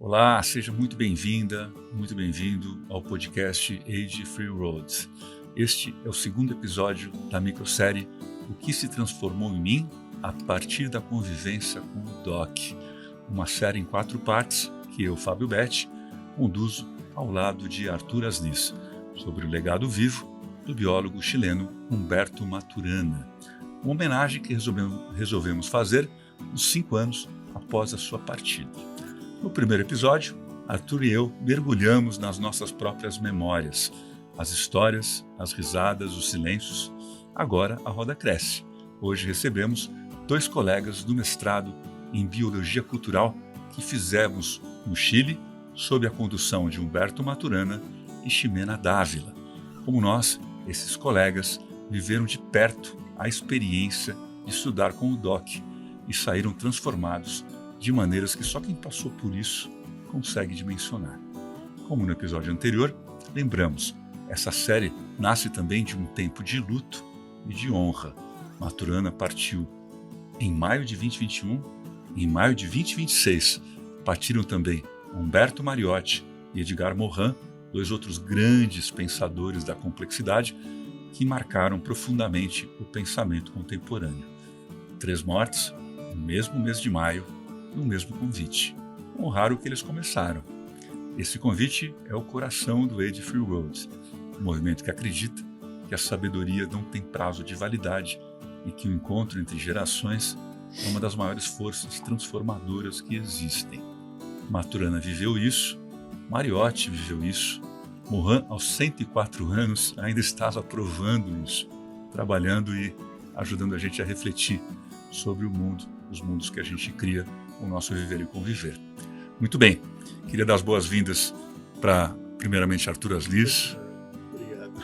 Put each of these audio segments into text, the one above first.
Olá, seja muito bem-vinda, muito bem-vindo ao podcast Age Free Roads. Este é o segundo episódio da microsérie O que se transformou em mim a partir da convivência com o Doc, uma série em 4 partes que eu, Fábio Betti, conduzo ao lado de Arthur Asnis, sobre o legado vivo do biólogo chileno Humberto Maturana, uma homenagem que resolvemos fazer nos 5 anos após a sua partida. No primeiro episódio, Arthur e eu mergulhamos nas nossas próprias memórias, as histórias, as risadas, os silêncios. Agora a roda cresce. Hoje recebemos 2 colegas do mestrado em Biologia Cultural que fizemos no Chile, sob a condução de Humberto Maturana e Ximena Dávila. Como nós, esses colegas viveram de perto a experiência de estudar com o Doc e saíram transformados de maneiras que só quem passou por isso consegue dimensionar. Como no episódio anterior, lembramos, essa série nasce também de um tempo de luto e de honra. Maturana partiu em maio de 2021, em maio de 2026 partiram também Humberto Mariotti e Edgar Morin, 2 outros grandes pensadores da complexidade que marcaram profundamente o pensamento contemporâneo. 3 mortes, no mesmo mês de maio, no mesmo convite. Honrar o que eles começaram. Esse convite é o coração do Age Free Roads, um movimento que acredita que a sabedoria não tem prazo de validade e que o encontro entre gerações é uma das maiores forças transformadoras que existem. Maturana viveu isso, Mariotti viveu isso, Morin, aos 104 anos, ainda estava provando isso, trabalhando e ajudando a gente a refletir sobre o mundo, os mundos que a gente cria, o nosso viver e conviver. Muito bem, queria dar as boas-vindas para, primeiramente, Arthur Asnis. Obrigado.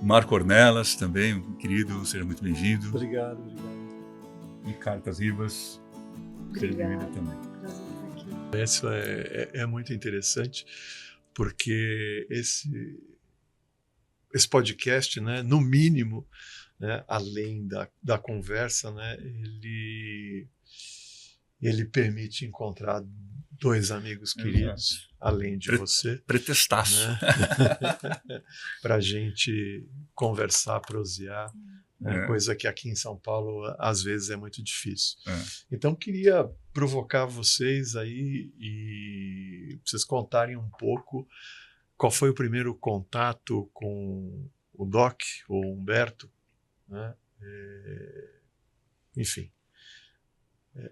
Marco Ornelas também, um querido, seja muito bem-vindo. Obrigado. E Cartas Rivas, seja bem-vinda também. Isso é muito interessante, porque esse podcast, né, no mínimo, né, além da conversa, né, ele permite encontrar 2 amigos queridos, além de você. Pretestaço. Né? Para a gente conversar, prosear, né? Coisa que aqui em São Paulo às vezes é muito difícil. Então queria provocar vocês aí e vocês contarem um pouco qual foi o primeiro contato com o Doc, ou Humberto, né? Enfim.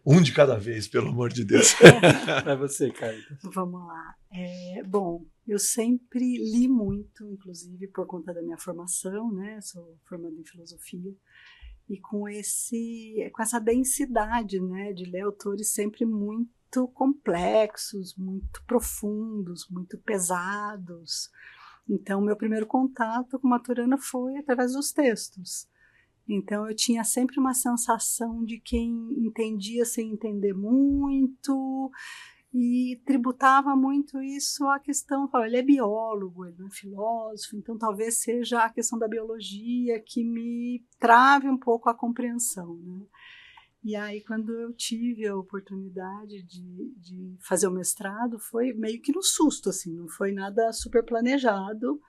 Um de cada vez, pelo amor de Deus. Para você, Carita. Vamos lá. Bom, eu sempre li muito, inclusive por conta da minha formação, né? Sou formada em filosofia, e com essa densidade, né, de ler autores sempre muito complexos, muito profundos, muito pesados. Então, meu primeiro contato com Maturana foi através dos textos. Então, eu tinha sempre uma sensação de quem entendia sem entender muito e tributava muito isso à questão, ele é biólogo, ele não é filósofo, então talvez seja a questão da biologia que me trave um pouco a compreensão, né? E aí, quando eu tive a oportunidade de fazer o mestrado, foi meio que no susto, assim, não foi nada super planejado.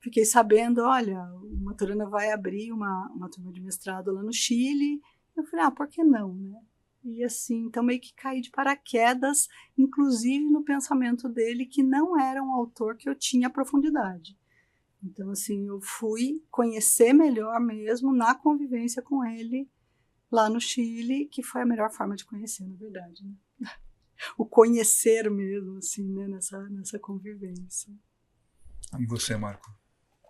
Fiquei sabendo, olha, o Maturana vai abrir uma turma de mestrado lá no Chile. Eu falei, por que não, né? E assim, então meio que caí de paraquedas, inclusive no pensamento dele, que não era um autor que eu tinha profundidade. Então, assim, eu fui conhecer melhor mesmo na convivência com ele lá no Chile, que foi a melhor forma de conhecer, na verdade, né? O conhecer mesmo, assim, né? Nessa convivência. E você, Marco?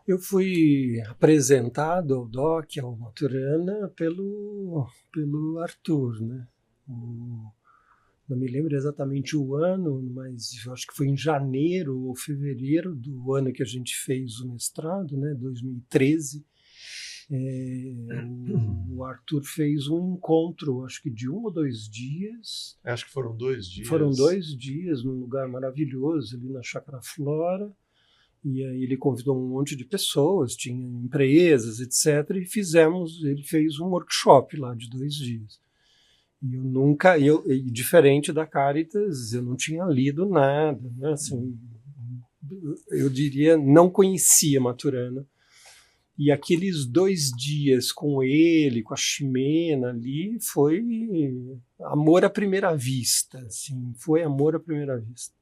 Eu fui apresentado ao Doc, ao Maturana, pelo Arthur, né? Não me lembro exatamente o ano, mas eu acho que foi em janeiro ou fevereiro do ano que a gente fez o mestrado, né? 2013. O Arthur fez um encontro, acho que de 1 ou 2 dias. Acho que foram 2 dias. Foram 2 dias, num lugar maravilhoso, ali na Chácara Flora. E aí ele convidou um monte de pessoas, tinha empresas, etc. E ele fez um workshop lá de 2 dias. E eu nunca, diferente da Caritas, eu não tinha lido nada, né? Assim, eu diria, não conhecia Maturana. E aqueles 2 dias com ele, com a Ximena ali, foi amor à primeira vista, assim, foi amor à primeira vista.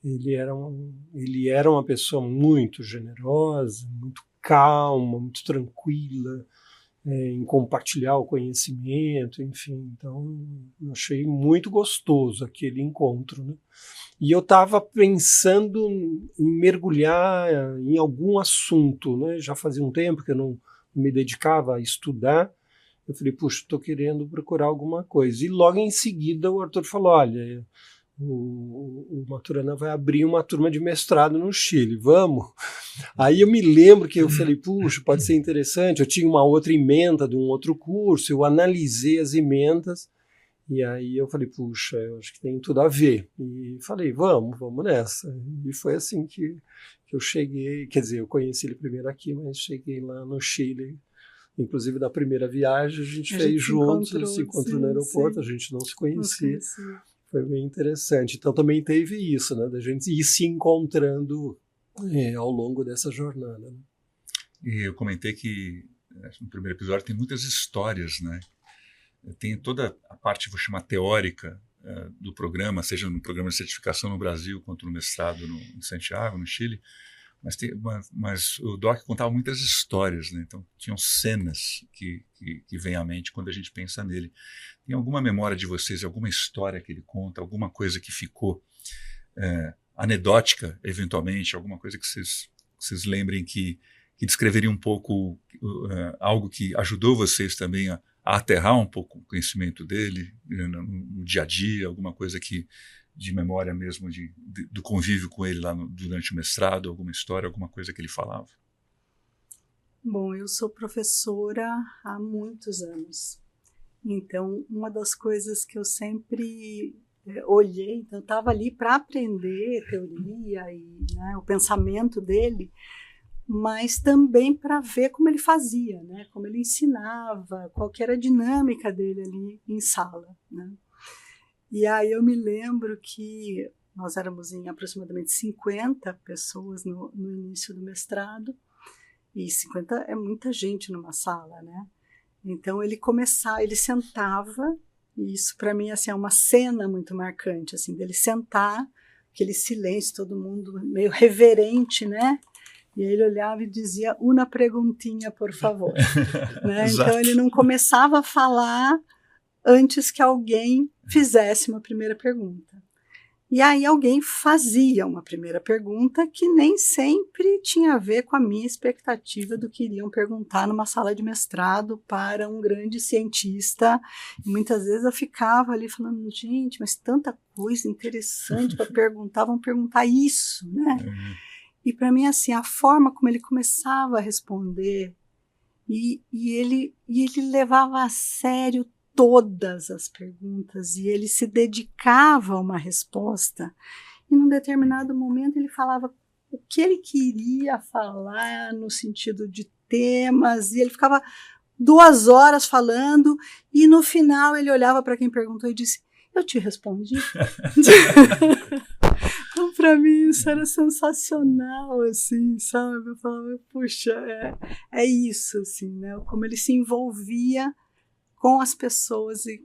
Ele era uma pessoa muito generosa, muito calma, muito tranquila, em compartilhar o conhecimento, enfim. Então, eu achei muito gostoso aquele encontro, né? E eu estava pensando em mergulhar em algum assunto, né? Já fazia um tempo que eu não me dedicava a estudar. Eu falei, puxa, estou querendo procurar alguma coisa. E logo em seguida o Arthur falou, olha, o Maturana vai abrir uma turma de mestrado no Chile, vamos? Aí eu me lembro que eu falei, puxa, pode ser interessante. Eu tinha uma outra ementa de um outro curso, eu analisei as ementas, e aí eu falei, puxa, eu acho que tem tudo a ver. E falei, vamos nessa. E foi assim que eu cheguei, quer dizer, eu conheci ele primeiro aqui, mas cheguei lá no Chile. Inclusive, na primeira viagem, a gente fez juntos, se encontrou no aeroporto, sim. A gente não se conhecia. Foi bem interessante. Então também teve isso, né, da gente ir se encontrando ao longo dessa jornada. Né? E eu comentei que no primeiro episódio tem muitas histórias, né? Tem toda a parte, vou chamar, teórica do programa, seja no programa de certificação no Brasil, quanto no mestrado em Santiago, no Chile. Mas o Doc contava muitas histórias, né? Então tinham cenas que vêm à mente quando a gente pensa nele. Tem alguma memória de vocês, alguma história que ele conta, alguma coisa que ficou anedótica, eventualmente, alguma coisa que vocês lembrem que descreveria um pouco algo que ajudou vocês também a aterrar um pouco o conhecimento dele no dia a dia, alguma coisa que de memória mesmo do convívio com ele lá durante o mestrado, alguma história, alguma coisa que ele falava? Bom, eu sou professora há muitos anos. Então, uma das coisas que eu sempre olhei, então eu estava ali para aprender teoria e o pensamento dele, mas também para ver como ele fazia, né? Como ele ensinava, qual que era a dinâmica dele ali em sala, né? E aí eu me lembro que nós éramos em aproximadamente 50 pessoas no início do mestrado, e 50 é muita gente numa sala, né? Então ele sentava, e isso para mim assim, é uma cena muito marcante, assim, dele sentar, aquele silêncio, todo mundo meio reverente, né? E aí ele olhava e dizia, uma perguntinha, por favor. Né? Então ele não começava a falar antes que alguém fizesse uma primeira pergunta. E aí alguém fazia uma primeira pergunta que nem sempre tinha a ver com a minha expectativa do que iriam perguntar numa sala de mestrado para um grande cientista. E muitas vezes eu ficava ali falando, gente, mas tanta coisa interessante para perguntar, vão perguntar isso, né? E para mim, assim, a forma como ele começava a responder, e ele levava a sério todas as perguntas, e ele se dedicava a uma resposta, e num determinado momento ele falava o que ele queria falar no sentido de temas, e ele ficava 2 horas falando, e no final ele olhava para quem perguntou e disse, eu te respondi. Então, para mim, isso era sensacional, assim, sabe? Eu falava, puxa, é isso, assim, né? Como ele se envolvia com as pessoas e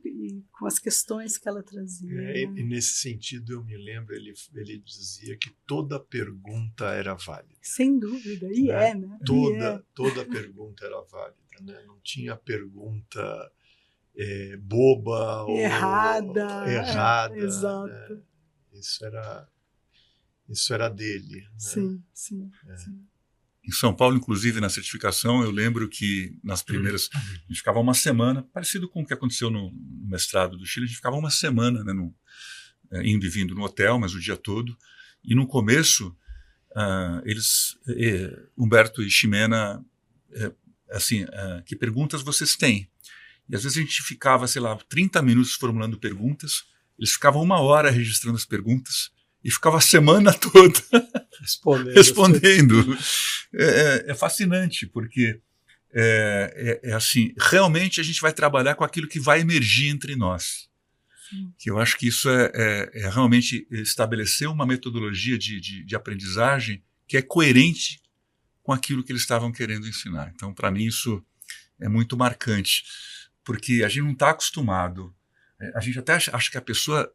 com as questões que ela trazia. Né? E nesse sentido, eu me lembro, ele dizia que toda pergunta era válida. Sem dúvida, né? Toda pergunta era válida, né? Não tinha pergunta boba errada. ou errada. Exato. Né? Isso era dele. Né? Sim. Em São Paulo, inclusive, na certificação, eu lembro que nas primeiras, a gente ficava uma semana, parecido com o que aconteceu no mestrado do Chile, a gente ficava uma semana, né, indo e vindo no hotel, mas o dia todo. E no começo, Humberto e Ximena, que perguntas vocês têm? E às vezes a gente ficava, 30 minutos formulando perguntas, eles ficavam 1 hora registrando as perguntas, e ficava a semana toda respondendo. É fascinante, porque assim, realmente a gente vai trabalhar com aquilo que vai emergir entre nós. Que eu acho que isso é realmente estabelecer uma metodologia de aprendizagem que é coerente com aquilo que eles estavam querendo ensinar. Então, para mim, isso é muito marcante, porque a gente não está acostumado. A gente até acha que a pessoa,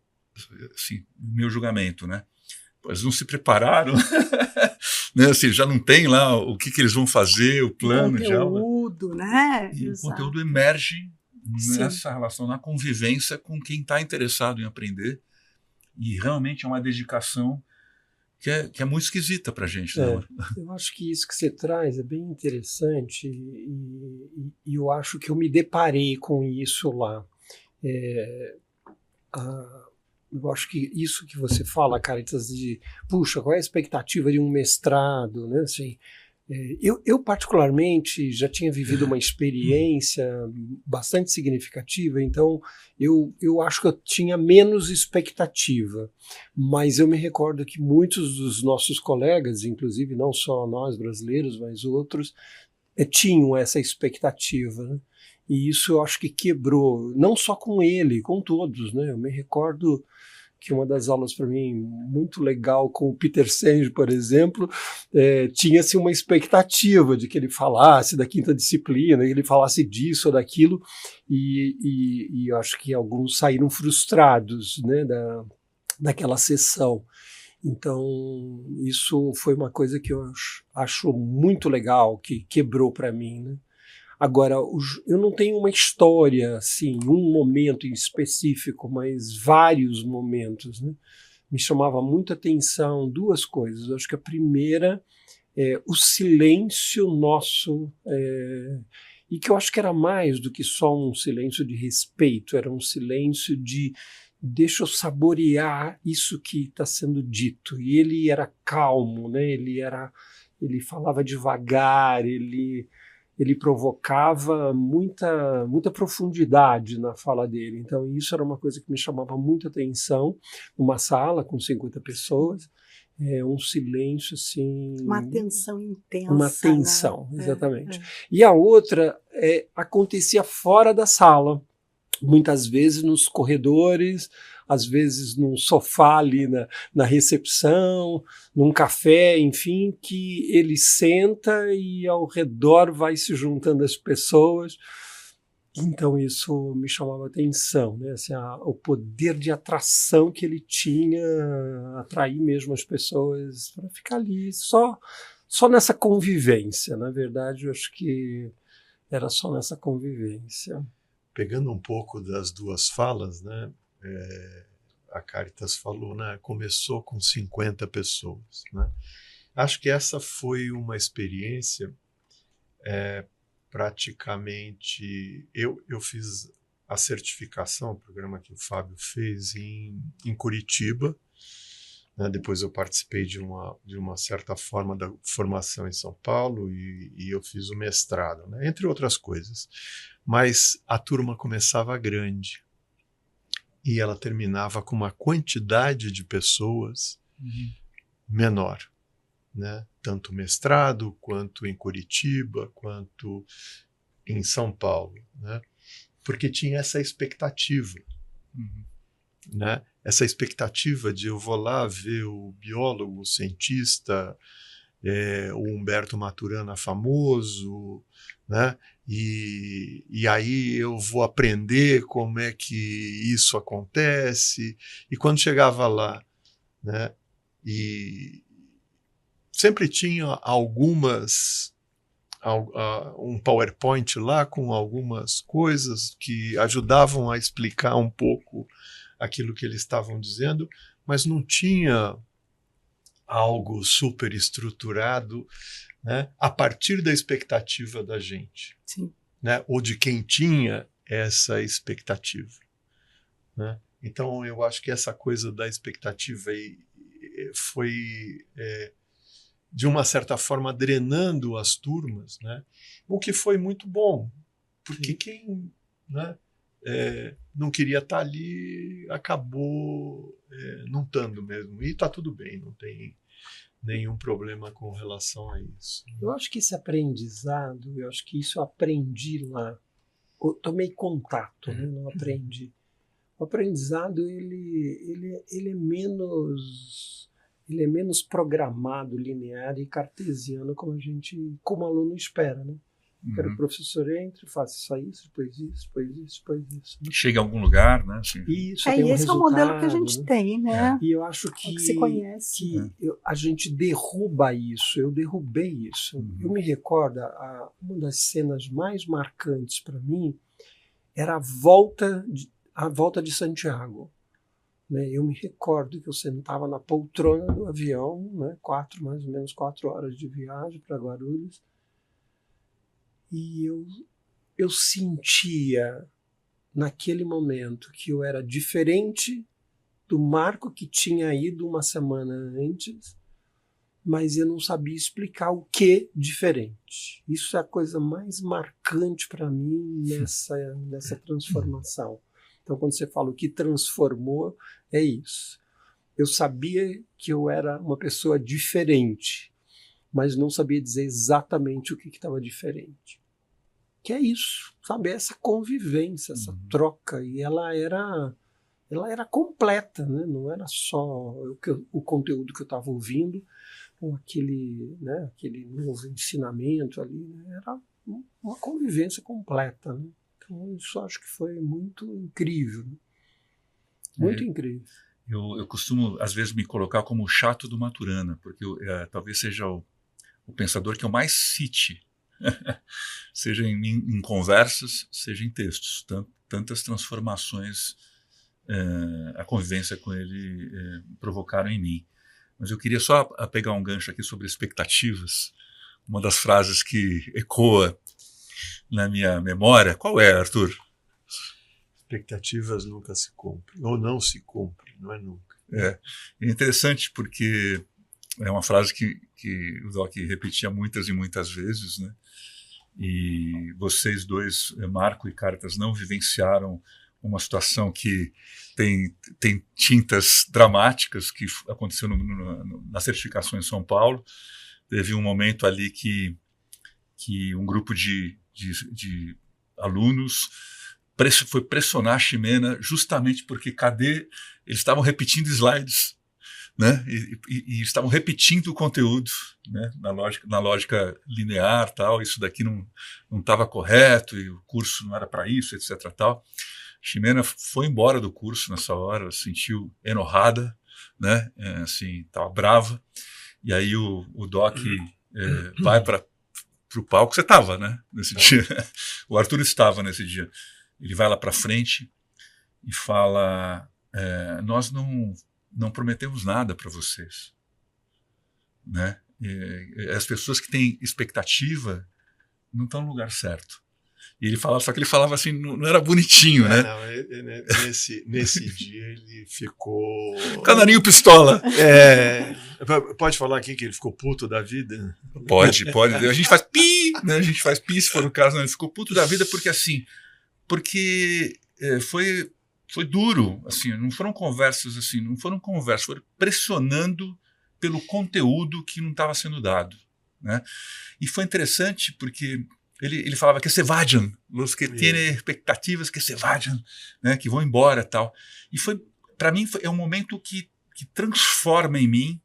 assim, meu julgamento, né? Eles não se prepararam, né? Assim, já não tem lá o que eles vão fazer, o plano de aula. Conteúdo, né? E Exato. o conteúdo emerge nessa Sim. relação, na convivência com quem está interessado em aprender. E realmente é uma dedicação que é muito esquisita para a gente. Né? Eu acho que isso que você traz é bem interessante e eu acho que eu me deparei com isso lá. Eu acho que isso que você fala, Caritas, de puxa, qual é a expectativa de um mestrado, né? Assim, eu particularmente já tinha vivido uma experiência bastante significativa, então eu acho que eu tinha menos expectativa, mas eu me recordo que muitos dos nossos colegas, inclusive não só nós brasileiros, mas outros, tinham essa expectativa, né? E isso eu acho que quebrou, não só com ele, com todos, né? Eu me recordo que uma das aulas para mim muito legal com o Peter Senge, por exemplo, tinha-se uma expectativa de que ele falasse da quinta disciplina, que ele falasse disso ou daquilo, e eu acho que alguns saíram frustrados, né, daquela sessão. Então, isso foi uma coisa que eu acho muito legal, que quebrou para mim, né? Agora, eu não tenho uma história, assim, um momento em específico, mas vários momentos, né? Me chamava muita atenção duas coisas. Eu acho que a primeira é o silêncio nosso, e que eu acho que era mais do que só um silêncio de respeito, era um silêncio de deixa eu saborear isso que está sendo dito. E ele era calmo, né? Ele falava devagar, ele provocava muita profundidade na fala dele. Então, isso era uma coisa que me chamava muita atenção. Uma sala com 50 pessoas, um silêncio assim... Uma atenção intensa. Uma atenção, né? exatamente. E a outra acontecia fora da sala. Muitas vezes nos corredores, às vezes num sofá ali na recepção, num café, enfim, que ele senta e ao redor vai se juntando as pessoas. Então isso me chamava a atenção, né? Assim, o poder de atração que ele tinha, atrair mesmo as pessoas para ficar ali, só nessa convivência. Na verdade, eu acho que era só nessa convivência. Pegando um pouco das duas falas, né? A Caritas falou, né? Começou com 50 pessoas, né? Acho que essa foi uma experiência praticamente... Eu fiz a certificação, o programa que o Fábio fez em Curitiba, né? Depois eu participei de uma certa forma da formação em São Paulo e eu fiz o mestrado, né? Entre outras coisas. Mas a turma começava grande e ela terminava com uma quantidade de pessoas menor, né? Tanto mestrado, quanto em Curitiba, quanto em São Paulo, né? Porque tinha essa expectativa, né? Essa expectativa de eu vou lá ver o biólogo, o cientista, o Humberto Maturana famoso, né? E aí eu vou aprender como é que isso acontece. E quando chegava lá, né? E sempre tinha um PowerPoint lá com algumas coisas que ajudavam a explicar um pouco aquilo que eles estavam dizendo, mas não tinha algo super estruturado, né, a partir da expectativa da gente. Sim. Né, ou de quem tinha essa expectativa. Né? Então, eu acho que essa coisa da expectativa foi, de uma certa forma, drenando as turmas, né? O que foi muito bom, porque não queria estar ali, acabou não estando mesmo. E está tudo bem, não tem nenhum problema com relação a isso. Eu acho que esse aprendizado, eu acho que isso eu aprendi lá. Eu tomei contato, né? Não aprendi. O aprendizado ele é menos programado, linear e cartesiano como o aluno espera, né? Quero que o professor entre, faça isso, depois isso, depois isso, depois isso. Né? Chega a algum lugar, né? Assim. Isso, e esse é o modelo que a gente tem, né? E eu acho que se conhece. A gente derruba isso, eu derrubei isso. Eu me recordo, uma das cenas mais marcantes para mim era a volta de Santiago. Né? Eu me recordo que eu sentava na poltrona do avião, né? Mais ou menos 4 horas de viagem para Guarulhos, e eu sentia naquele momento que eu era diferente do Marco que tinha ido uma semana antes, mas eu não sabia explicar o que diferente. Isso é a coisa mais marcante para mim nessa transformação. Então, quando você fala o que transformou, é isso. Eu sabia que eu era uma pessoa diferente, mas não sabia dizer exatamente o que estava diferente. Que é isso, sabe? Essa convivência, essa troca, e ela era completa, né? Não era só o conteúdo que eu estava ouvindo, ou aquele novo ensinamento ali, né? Era uma convivência completa, né? Então isso acho que foi muito incrível, né? Muito incrível. Eu costumo às vezes me colocar como o chato do Maturana, porque talvez seja o pensador que eu mais cite, seja em conversas, seja em textos, tantas transformações a convivência com ele provocaram em mim. Mas eu queria só pegar um gancho aqui sobre expectativas. Uma das frases que ecoa na minha memória, qual é, Arthur? Expectativas nunca se cumprem, ou não se cumprem, não é nunca. É interessante porque é uma frase que o Doc repetia muitas e muitas vezes, né? E vocês dois, Marco e Cartas, não vivenciaram uma situação que tem tintas dramáticas que aconteceu na certificação em São Paulo. Teve um momento ali que um grupo de alunos foi pressionar a Ximena justamente porque eles estavam repetindo slides, né? E estavam repetindo o conteúdo, né? Na lógica linear, tal. Isso daqui não estava correto e o curso não era para isso, etc. Tal. Ximena foi embora do curso nessa hora, ela se sentiu enojada, né? Assim, estava brava. E aí o Doc vai para o palco. Você estava, né? Nesse dia. O Arthur estava nesse dia. Ele vai lá para frente e fala: nós não prometemos nada para vocês, né? As pessoas que têm expectativa não estão no lugar certo. E ele falava, só que ele falava assim, não era bonitinho, né? Não, nesse dia ele ficou... Canarinho pistola. Pode falar aqui que ele ficou puto da vida? Pode. A gente faz pi, né? A gente faz pi se for o caso. Não, ele ficou puto da vida porque foi duro, assim, não foram conversas, foram pressionando pelo conteúdo que não estava sendo dado, né? E foi interessante porque ele falava que se vayan, os que têm expectativas que se vayan, né, que vão embora, tal. E para mim é um momento que transforma em mim,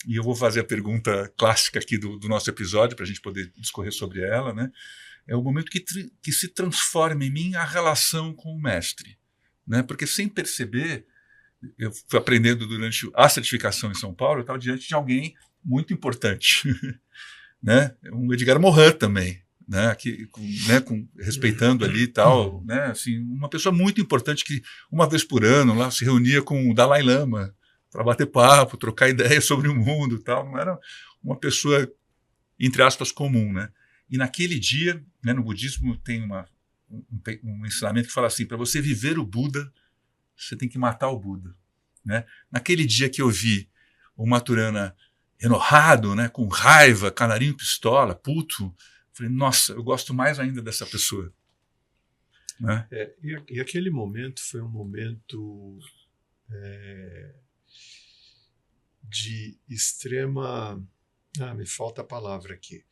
e eu vou fazer a pergunta clássica aqui do nosso episódio para a gente poder discorrer sobre ela, né? É o momento que se transforma em mim a relação com o mestre, né? Porque sem perceber, eu fui aprendendo durante a certificação em São Paulo, eu estava diante de alguém muito importante, né? Um Edgar Morin também, né? Respeitando ali e tal, né? Assim, uma pessoa muito importante que uma vez por ano lá se reunia com o Dalai Lama para bater papo, trocar ideias sobre o mundo e tal. Não era uma pessoa, entre aspas, comum, né? E naquele dia, né, no budismo tem um ensinamento que fala assim: para você viver o Buda, você tem que matar o Buda, né? Naquele dia que eu vi o Maturana enojado, né, com raiva, canarinho pistola, puto, falei, nossa, eu gosto mais ainda dessa pessoa. né? E aquele momento foi um momento de extrema... me falta a palavra aqui.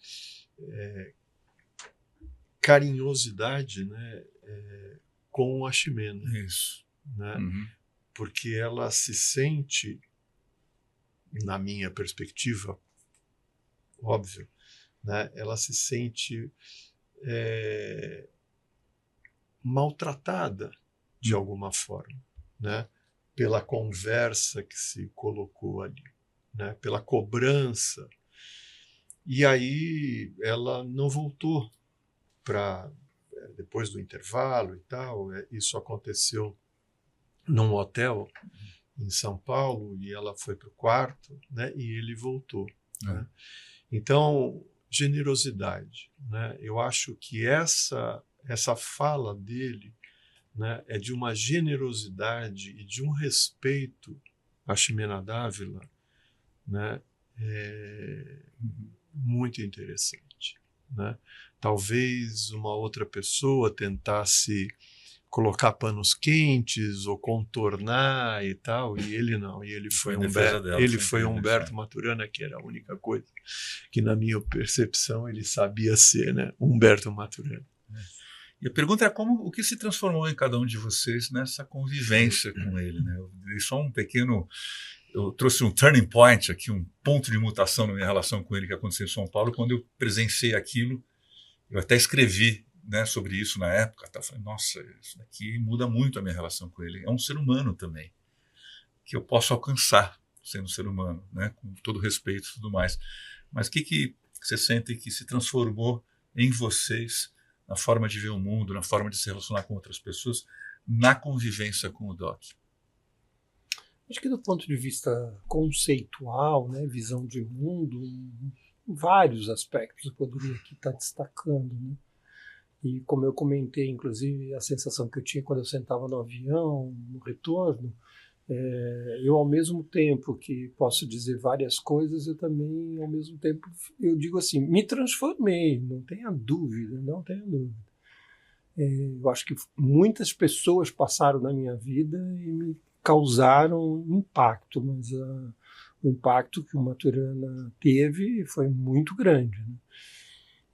Carinhosidade, né, com a Ximena. Isso. Né? Uhum. Porque ela se sente, na minha perspectiva, óbvio, né, ela se sente maltratada de alguma forma, né, pela conversa que se colocou ali, né, pela cobrança. E aí ela não voltou para depois do intervalo e tal. Isso aconteceu num hotel em São Paulo e ela foi para o quarto, né, e ele voltou. Né? Então, generosidade, né? Eu acho que essa fala dele, né, é de uma generosidade e de um respeito à Ximena d'Ávila, né, muito interessante. Né? Talvez uma outra pessoa tentasse colocar panos quentes ou contornar e tal, e ele não. E ele foi Humberto Maturana, que era a única coisa que, na minha percepção, ele sabia ser, né? Humberto Maturana. E a pergunta é o que se transformou em cada um de vocês nessa convivência com ele, né? Eu dei só eu trouxe um turning point aqui, um ponto de mutação na minha relação com ele que aconteceu em São Paulo, quando eu presenciei aquilo. Eu até escrevi, né, sobre isso na época. Eu falei, nossa, isso daqui muda muito a minha relação com ele. É um ser humano também, que eu posso alcançar sendo um ser humano, né, com todo respeito e tudo mais. Mas o que você sente que se transformou em vocês, na forma de ver o mundo, na forma de se relacionar com outras pessoas, na convivência com o Doc? Acho que do ponto de vista conceitual, né, visão de mundo, vários aspectos eu poderia aqui estar destacando. Né? E como eu comentei, inclusive, a sensação que eu tinha quando eu sentava no avião, no retorno, eu ao mesmo tempo que posso dizer várias coisas, eu também, ao mesmo tempo, eu digo assim, me transformei, não tenha dúvida, não tenha dúvida. Eu acho que muitas pessoas passaram na minha vida e me causaram impacto, mas o impacto que o Maturana teve foi muito grande. Né?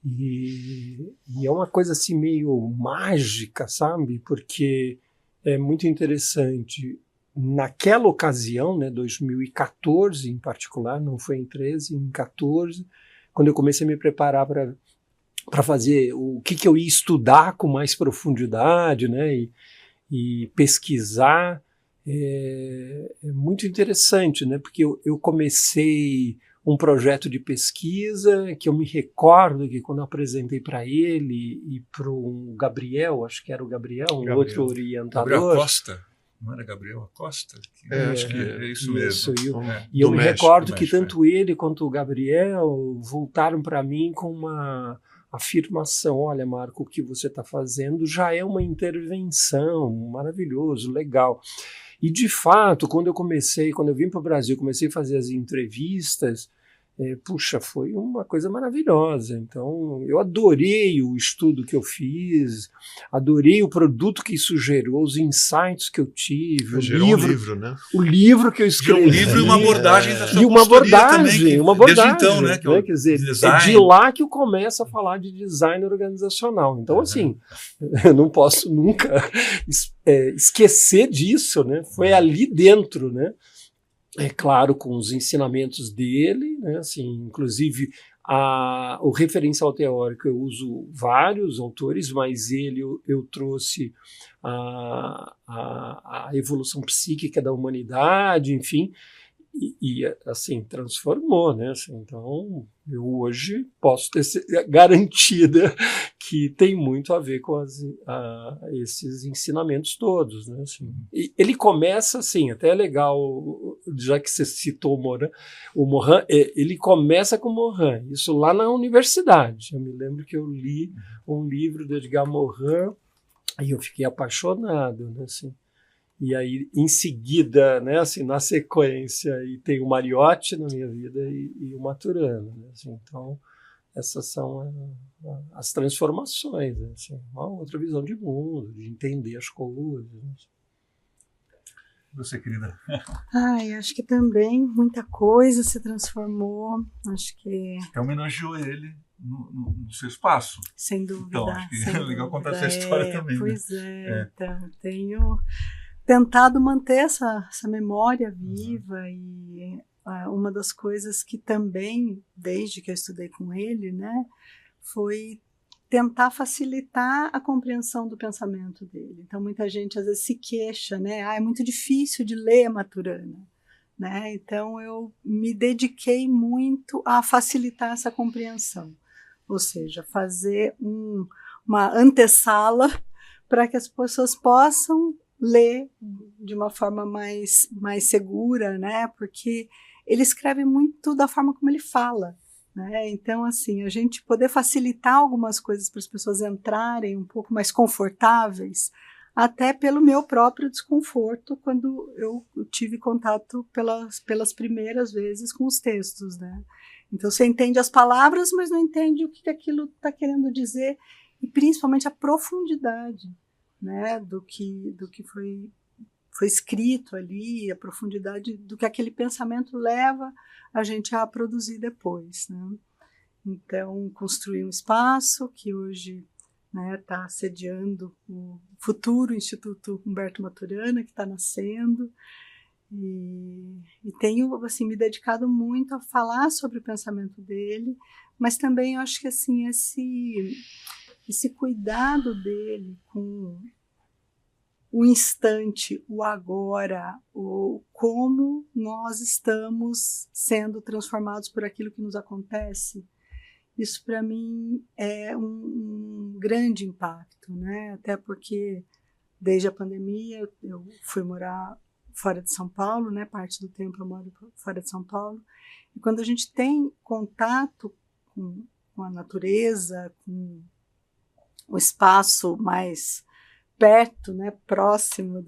E é uma coisa assim meio mágica, sabe? Porque é muito interessante. Naquela ocasião, né, 2014 em particular, não foi em 13, em 14, quando eu comecei a me preparar para fazer o que eu ia estudar com mais profundidade, né, e pesquisar, é muito interessante, né, porque eu comecei um projeto de pesquisa que eu me recordo que quando eu apresentei para ele e para o Gabriel, acho que era o Gabriel, outro orientador. Gabriel Acosta. Não era Gabriel Acosta? Acho que é isso mesmo. E eu me recordo que tanto ele quanto o Gabriel voltaram para mim com uma afirmação: olha, Marco, o que você está fazendo já é uma intervenção, maravilhoso, legal. E de fato, quando eu vim para o Brasil, comecei a fazer as entrevistas, puxa, foi uma coisa maravilhosa. Então, eu adorei o estudo que eu fiz, adorei o produto que isso gerou, os insights que eu tive, um livro, né? O livro que eu escrevi. Um livro e uma abordagem da sua uma abordagem, desde então, né? Quer dizer, é de lá que eu começo a falar de design organizacional. Então, assim, eu não posso nunca esquecer disso, né? Foi ali dentro, né? É claro, com os ensinamentos dele, né, assim, inclusive o referencial teórico eu uso vários autores, mas eu trouxe a evolução psíquica da humanidade, enfim, e assim, transformou, né? Assim, então, eu hoje posso ter garantida que tem muito a ver com esses ensinamentos todos, né? Assim, e ele começa assim, até é legal, já que você citou o Morin, ele começa com o Morin, isso lá na universidade. Eu me lembro que eu li um livro de Edgar Morin e eu fiquei apaixonado, né? Assim, e aí, em seguida, né, assim, na sequência, e tem o Mariotti na minha vida e o Maturana. Né, assim, então, essas são as transformações, assim, uma outra visão de mundo, de entender as coisas. Você, querida? Acho que também muita coisa se transformou. Acho que... Você homenageou ele no seu espaço. Sem dúvida. Então, acho que é legal contar essa história também. Pois né? Então, tenho tentado manter essa memória viva e uma das coisas que também, desde que eu estudei com ele, né, foi tentar facilitar a compreensão do pensamento dele. Então, muita gente às vezes se queixa, né? É muito difícil de ler Maturana, né? Então, eu me dediquei muito a facilitar essa compreensão, ou seja, fazer uma antessala para que as pessoas possam ler de uma forma mais segura, né? Porque ele escreve muito da forma como ele fala. Né? Então, assim, a gente poder facilitar algumas coisas para as pessoas entrarem um pouco mais confortáveis, até pelo meu próprio desconforto quando eu tive contato pelas primeiras vezes com os textos. Né? Então, você entende as palavras, mas não entende o que aquilo está querendo dizer, e principalmente a profundidade, né, do que foi escrito ali, a profundidade do que aquele pensamento leva a gente a produzir depois. Né? Então, construir um espaço que hoje está sediando o futuro Instituto Humberto Maturana, que está nascendo, e tenho assim, me dedicado muito a falar sobre o pensamento dele, mas também eu acho que assim, esse cuidado dele com o instante, o agora, o como nós estamos sendo transformados por aquilo que nos acontece, isso para mim é um grande impacto, né? Até porque desde a pandemia eu fui morar fora de São Paulo, né? Parte do tempo eu moro fora de São Paulo, e quando a gente tem contato com a natureza, com o espaço mais perto, né, próximo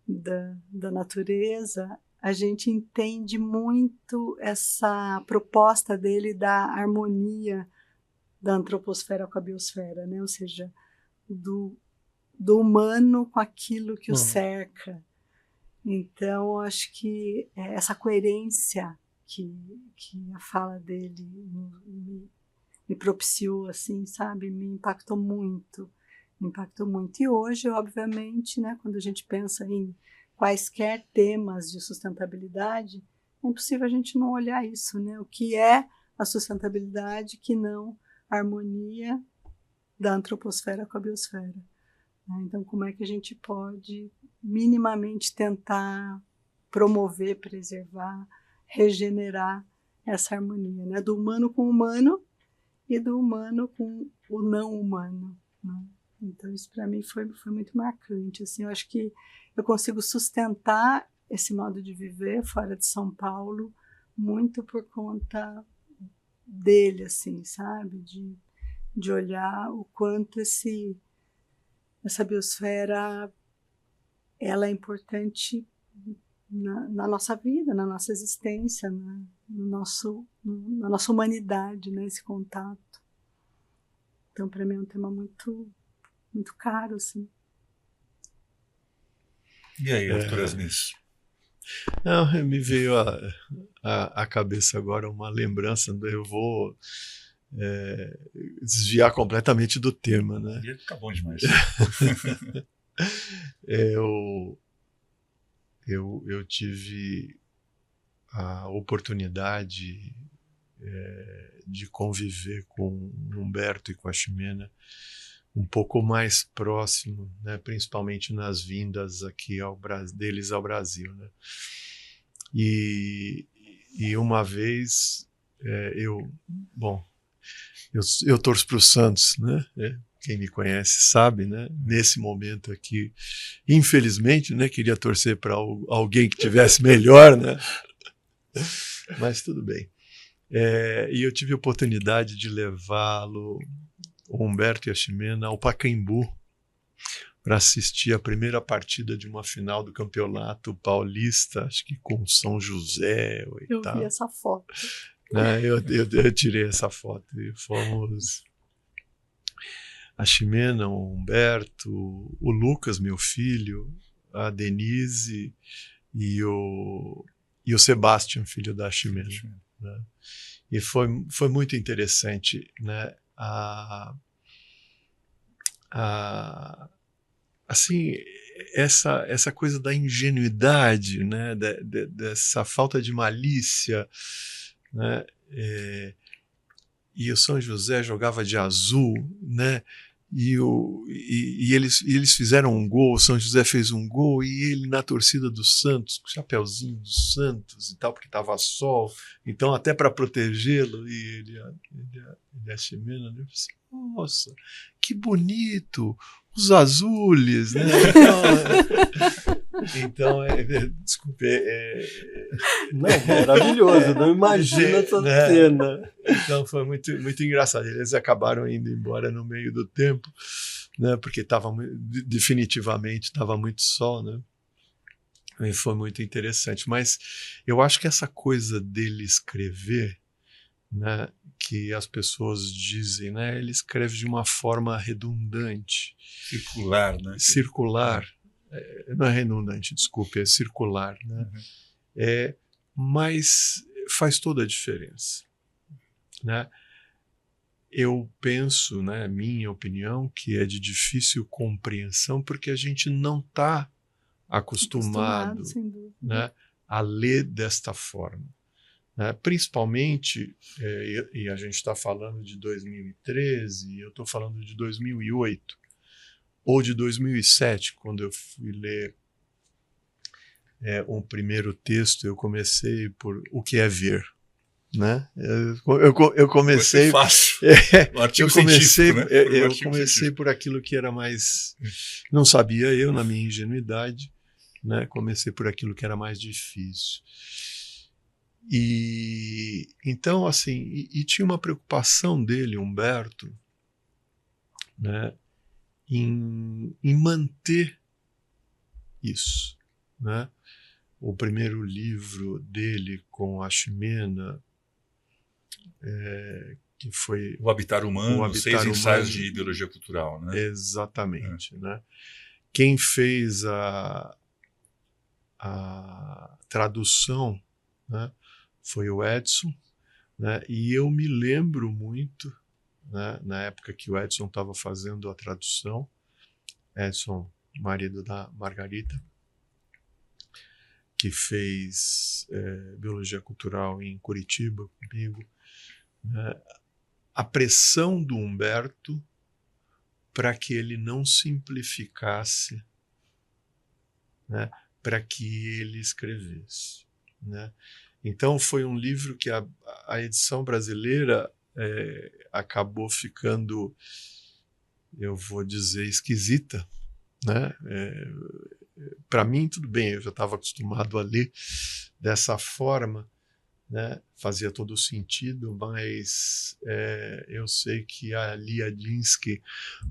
da natureza, a gente entende muito essa proposta dele da harmonia da antroposfera com a biosfera, né? Ou seja, do humano com aquilo que o cerca. Então, acho que essa coerência que a fala dele me propiciou, assim, sabe? Me impactou muito. E hoje, obviamente, né, quando a gente pensa em quaisquer temas de sustentabilidade, é impossível a gente não olhar isso, né? O que é a sustentabilidade que não a harmonia da antroposfera com a biosfera? Né? Então, como é que a gente pode minimamente tentar promover, preservar, regenerar essa harmonia, né? Do humano com o humano e do humano com o não humano, né? Então, isso para mim foi muito marcante. Assim, eu acho que eu consigo sustentar esse modo de viver fora de São Paulo muito por conta dele, assim, sabe? De olhar o quanto essa biosfera ela é importante na nossa vida, na nossa existência, na nossa humanidade, né? Esse contato. Então, para mim é um tema muito caro, assim. E aí, Arthur Asnis? Não, me veio à cabeça agora uma lembrança, eu vou desviar completamente do tema, né? E tá bom demais. Eu tive a oportunidade de conviver com Humberto e com a Ximena um pouco mais próximo, né, principalmente nas vindas aqui deles ao Brasil. Né? E uma vez eu torço para o Santos, né? Quem me conhece sabe, né? Nesse momento aqui, infelizmente, né, queria torcer para alguém que tivesse melhor, né? Mas tudo bem. E eu tive a oportunidade de levá-lo, o Humberto e a Ximena, ao Pacaembu para assistir a primeira partida de uma final do Campeonato Paulista, acho que com São José. Eu vi essa foto. Eu tirei essa foto e fomos a Ximena, o Humberto, o Lucas, meu filho, a Denise e o Sebastião, filho da Ximena. Né? E foi muito interessante, né? Assim, essa coisa da ingenuidade, né? Dessa falta de malícia, né? E o São José jogava de azul, né? E eles fizeram um gol, o São José fez um gol, e ele na torcida do Santos, com o chapeuzinho do Santos e tal, porque estava sol, então até para protegê-lo, e ele a Ximena, eu disse, nossa, que bonito, os azules, né? Então, desculpe. Não, maravilhoso, não imagina essa cena. Então foi muito, muito engraçado. Eles acabaram indo embora no meio do tempo, né? Porque definitivamente estava muito sol, né? E foi muito interessante. Mas eu acho que essa coisa dele escrever, né, que as pessoas dizem, né, ele escreve de uma forma redundante. Circular, né? Circular. Não é redundante, desculpe, é circular. Né? Uhum. Mas faz toda a diferença. Né? Eu penso, né, minha opinião, que é de difícil compreensão porque a gente não está acostumado, né, a ler desta forma. Né? Principalmente, e a gente está falando de 2013, eu estou falando de 2008, ou de 2007, quando eu fui ler um primeiro texto, eu comecei por O que é ver. Né? Eu comecei fácil. Eu comecei, né? Eu comecei por aquilo que era mais, não sabia eu na minha ingenuidade, né? Comecei por aquilo que era mais difícil. E então assim, e tinha uma preocupação dele, Humberto, né? Em manter isso, né? O primeiro livro dele com a Ximena, que foi O Habitar Humano, 6 ensaios de ideologia cultural, né? Exatamente, né? Quem fez a tradução, né, foi o Edson, né? E eu me lembro muito, né, na época que o Edson estava fazendo a tradução, Edson, marido da Margarita, que fez biologia cultural em Curitiba comigo, né, a pressão do Humberto para que ele não simplificasse, né, para que ele escrevesse. Né? Então foi um livro que a edição brasileira acabou ficando, eu vou dizer, esquisita. Né? Para mim, tudo bem, eu já estava acostumado a ler dessa forma, né? Fazia todo sentido, mas eu sei que a Lia Dinsky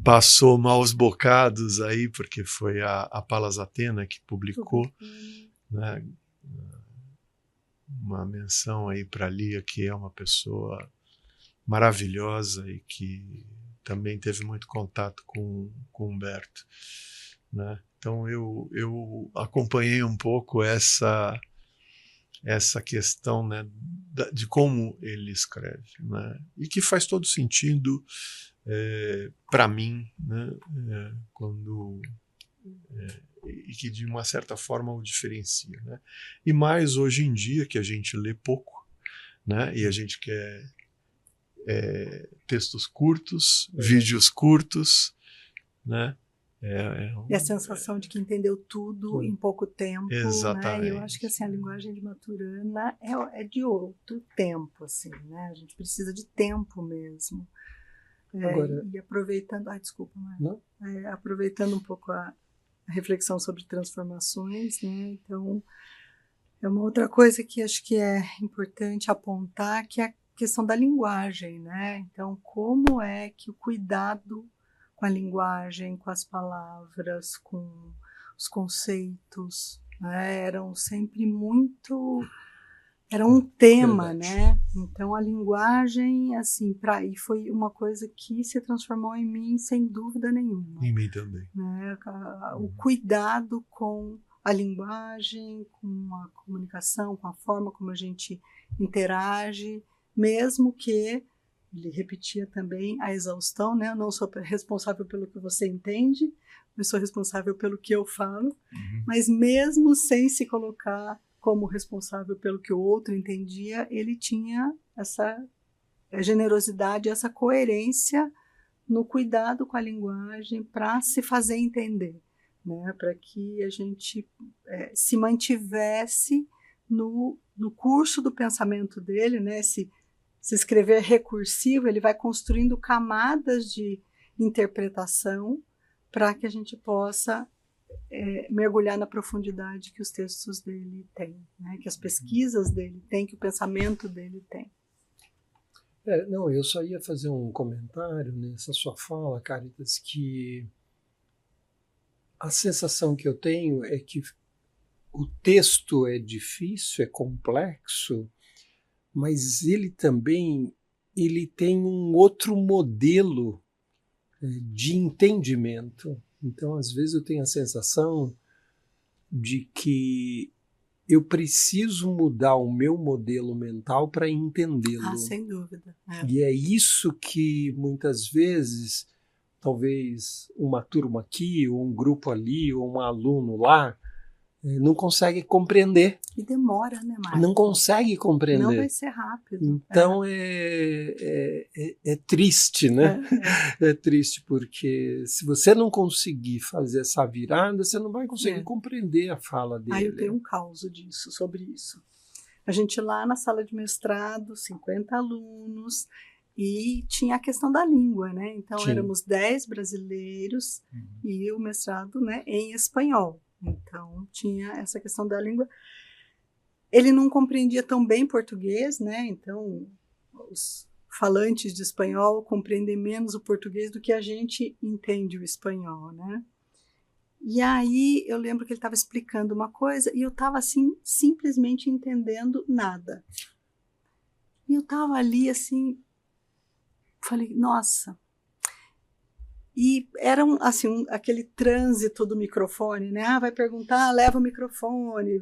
passou maus bocados aí, porque foi a Palas Atena que publicou, né? Uma menção aí para a Lia, que é uma pessoa maravilhosa e que também teve muito contato com Humberto. Né? Então eu acompanhei um pouco essa questão, né, de como ele escreve, né? E que faz todo sentido para mim, né, e que de uma certa forma o diferencia. Né? E mais hoje em dia, que a gente lê pouco, né, e a gente quer textos curtos, vídeos curtos, né? E a sensação de que entendeu tudo em pouco tempo. Exatamente. Né? E eu acho que assim, a linguagem de Maturana é de outro tempo. Assim, né? A gente precisa de tempo mesmo. Agora, e aproveitando... desculpa, Mário. Aproveitando um pouco a reflexão sobre transformações, né? Então, é uma outra coisa que acho que é importante apontar, que é a questão da linguagem. Né? Então, como é que o cuidado com a linguagem, com as palavras, com os conceitos, né? Eram sempre muito... Era um tema, né? Então a linguagem, assim, e foi uma coisa que se transformou em mim sem dúvida nenhuma. Em mim também. Né? O cuidado com a linguagem, com a comunicação, com a forma como a gente interage, mesmo que, ele repetia também a exaustão, né? Eu não sou responsável pelo que você entende, eu sou responsável pelo que eu falo, mas mesmo sem se colocar como responsável pelo que o outro entendia, ele tinha essa generosidade, essa coerência no cuidado com a linguagem para se fazer entender, né? Para que a gente se mantivesse no curso do pensamento dele, né? Se escrever recursivo, ele vai construindo camadas de interpretação para que a gente possa mergulhar na profundidade que os textos dele têm, né? Que as pesquisas dele têm, que o pensamento dele tem. Não, eu só ia fazer um comentário nessa sua fala, Cáritas, que a sensação que eu tenho é que o texto é difícil, é complexo, mas ele também tem um outro modelo de entendimento. Então, às vezes, eu tenho a sensação de que eu preciso mudar o meu modelo mental para entendê-lo. Ah, sem dúvida. E é isso que, muitas vezes, talvez uma turma aqui, ou um grupo ali, ou um aluno lá, não consegue compreender. E demora, né, Marco? Não consegue compreender. Não vai ser rápido. Então é triste, né? É triste, porque se você não conseguir fazer essa virada, você não vai conseguir compreender a fala dele. Eu tenho um caos sobre isso. A gente lá na sala de mestrado, 50 alunos, e tinha a questão da língua, né? Então éramos 10 brasileiros e o mestrado, né, em espanhol. Então, tinha essa questão da língua. Ele não compreendia tão bem português, né? Então, os falantes de espanhol compreendem menos o português do que a gente entende o espanhol, né? E aí, eu lembro que ele estava explicando uma coisa e eu estava, assim, simplesmente entendendo nada. E eu estava ali, assim, falei, nossa... E era aquele trânsito do microfone, né? Vai perguntar, leva o microfone,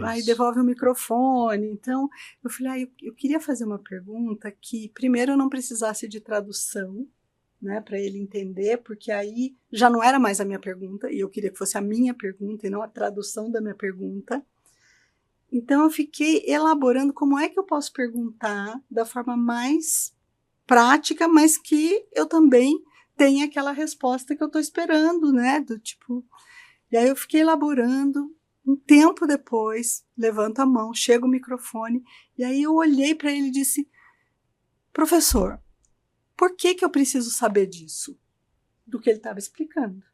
aí devolve o microfone. Então, eu falei, eu queria fazer uma pergunta que, primeiro, eu não precisasse de tradução, né, para ele entender, porque aí já não era mais a minha pergunta, e eu queria que fosse a minha pergunta e não a tradução da minha pergunta. Então, eu fiquei elaborando como é que eu posso perguntar da forma mais prática, mas que eu também tem aquela resposta que eu estou esperando, né? Do tipo. E aí eu fiquei elaborando. Um tempo depois, levanto a mão, chega o microfone, e aí eu olhei para ele e disse: professor, por que eu preciso saber disso? Do que ele estava explicando.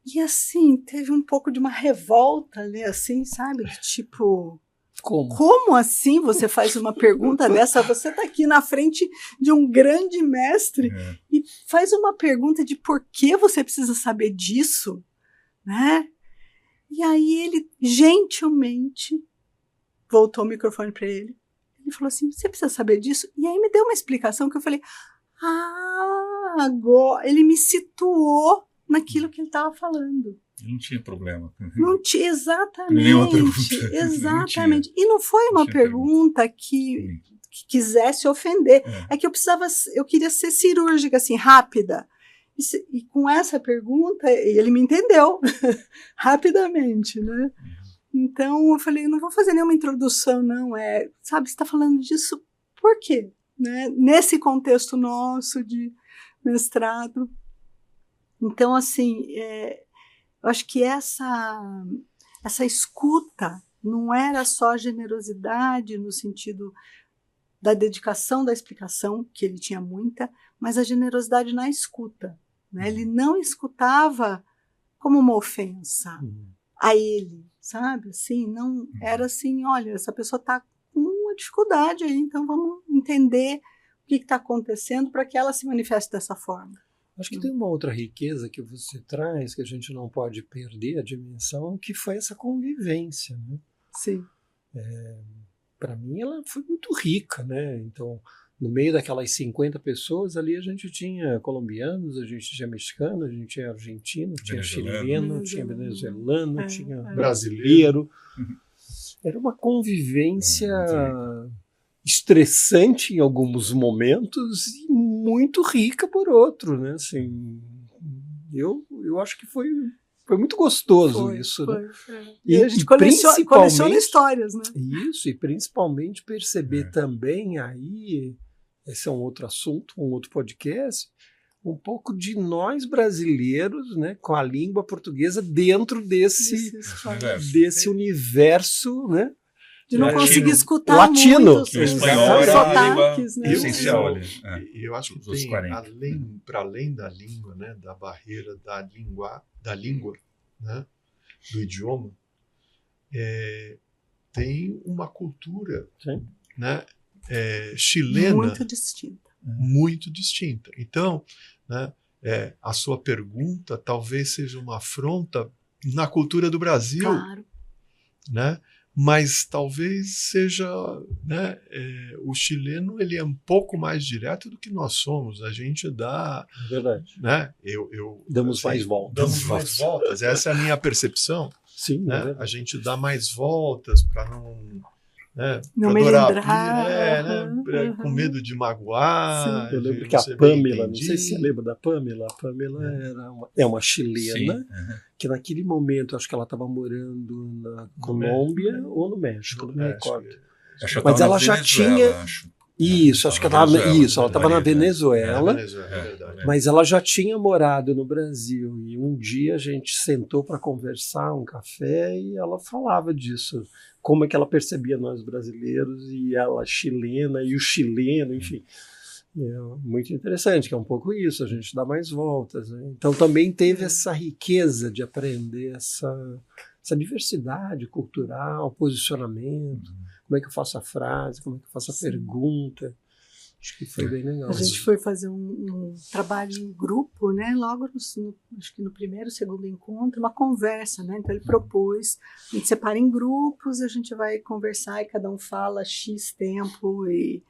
E assim, teve um pouco de uma revolta ali, assim, sabe? Tipo. Como assim você faz uma pergunta dessa? Você está aqui na frente de um grande mestre e faz uma pergunta de por que você precisa saber disso, né? E aí ele gentilmente voltou o microfone para ele. Ele falou assim, você precisa saber disso? E aí me deu uma explicação que eu falei, agora ele me situou naquilo que ele estava falando. Não tinha problema. Não tinha, exatamente. Nenhuma pergunta. Exatamente. Não e não foi uma pergunta que quisesse ofender. É que eu queria ser cirúrgica, assim, rápida. E com essa pergunta, ele me entendeu rapidamente, né? Então, eu falei, não vou fazer nenhuma introdução, não. Sabe, você está falando disso por quê? Né? Nesse contexto nosso de mestrado. Então, assim... eu acho que essa escuta não era só generosidade no sentido da dedicação da explicação, que ele tinha muita, mas a generosidade na escuta. Né? Ele não escutava como uma ofensa a ele, sabe? Assim, não era assim, olha, essa pessoa está com uma dificuldade aí, então vamos entender o que está acontecendo para que ela se manifeste dessa forma. Acho que tem uma outra riqueza que você traz, que a gente não pode perder a dimensão, que foi essa convivência, né? Sim. para mim ela foi muito rica, né? Então, no meio daquelas 50 pessoas ali, a gente tinha colombianos, a gente tinha mexicanos, a gente tinha argentino, tinha chileno, tinha venezuelano, tinha brasileiro. Era uma convivência estressante em alguns momentos e muito rica por outro, né? Assim, eu acho que foi muito gostoso isso, né? E a gente coleciona histórias, né? Isso, e principalmente perceber também aí, esse é um outro assunto, um outro podcast, um pouco de nós brasileiros, né, com a língua portuguesa dentro desse universo, né? De não conseguir escutar latino. Muito, o espanhol era sotaques, né? Essencial. Eu acho que tem, para além da língua, né, da barreira da língua, né, do idioma, tem uma cultura, né, chilena muito distinta. Então, né, a sua pergunta talvez seja uma afronta na cultura do Brasil, né? Mas talvez seja, né, o chileno ele é um pouco mais direto do que nós somos. A gente dá, né? Damos mais voltas. Essa é a minha percepção. Sim, né? A gente dá mais voltas para não, né, não melindrar, com medo de magoar. Sim, eu lembro que a Pamela, não sei se você lembra da Pamela. A Pamela é uma chilena que naquele momento acho que ela estava morando na Colômbia ou no México, não me recordo. Mas ela já tinha isso, acho que ela estava na Venezuela, mas ela já tinha morado no Brasil e um dia a gente sentou para conversar, um café, e ela falava disso, como é que ela percebia nós brasileiros e ela chilena e o chileno, enfim. Muito interessante, que é um pouco isso, a gente dá mais voltas, né? Então também teve essa riqueza de aprender essa diversidade cultural, posicionamento, como é que eu faço a frase, como é que eu faço a pergunta. Acho que foi bem legal. A gente foi fazer um trabalho em grupo, né? Logo acho que no primeiro, segundo encontro, uma conversa, né? Então ele propôs, a gente separa em grupos, a gente vai conversar e cada um fala X tempo e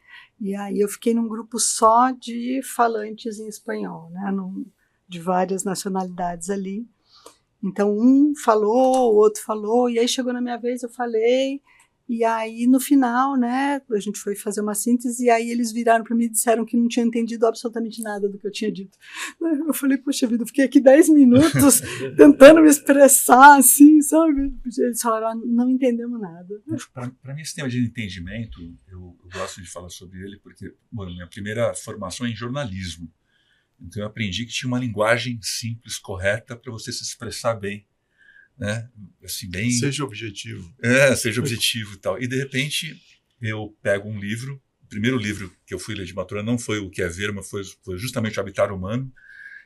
aí eu fiquei num grupo só de falantes em espanhol, né? De várias nacionalidades ali. Então um falou, o outro falou, e aí chegou na minha vez, eu falei. E aí, no final, né, a gente foi fazer uma síntese e aí eles viraram para mim e disseram que não tinham entendido absolutamente nada do que eu tinha dito. Eu falei, poxa vida, eu fiquei aqui 10 minutos tentando me expressar, assim, sabe? Eles falaram, não entendemos nada. Para mim, esse tema de entendimento, eu gosto de falar sobre ele porque, minha primeira formação é em jornalismo. Então, eu aprendi que tinha uma linguagem simples, correta, para você se expressar bem. Né? Assim, bem, seja objetivo. Seja objetivo e tal. E de repente eu pego um livro, o primeiro livro que eu fui ler de Maturana não foi O Que é Ver, mas foi justamente O Habitar Humano,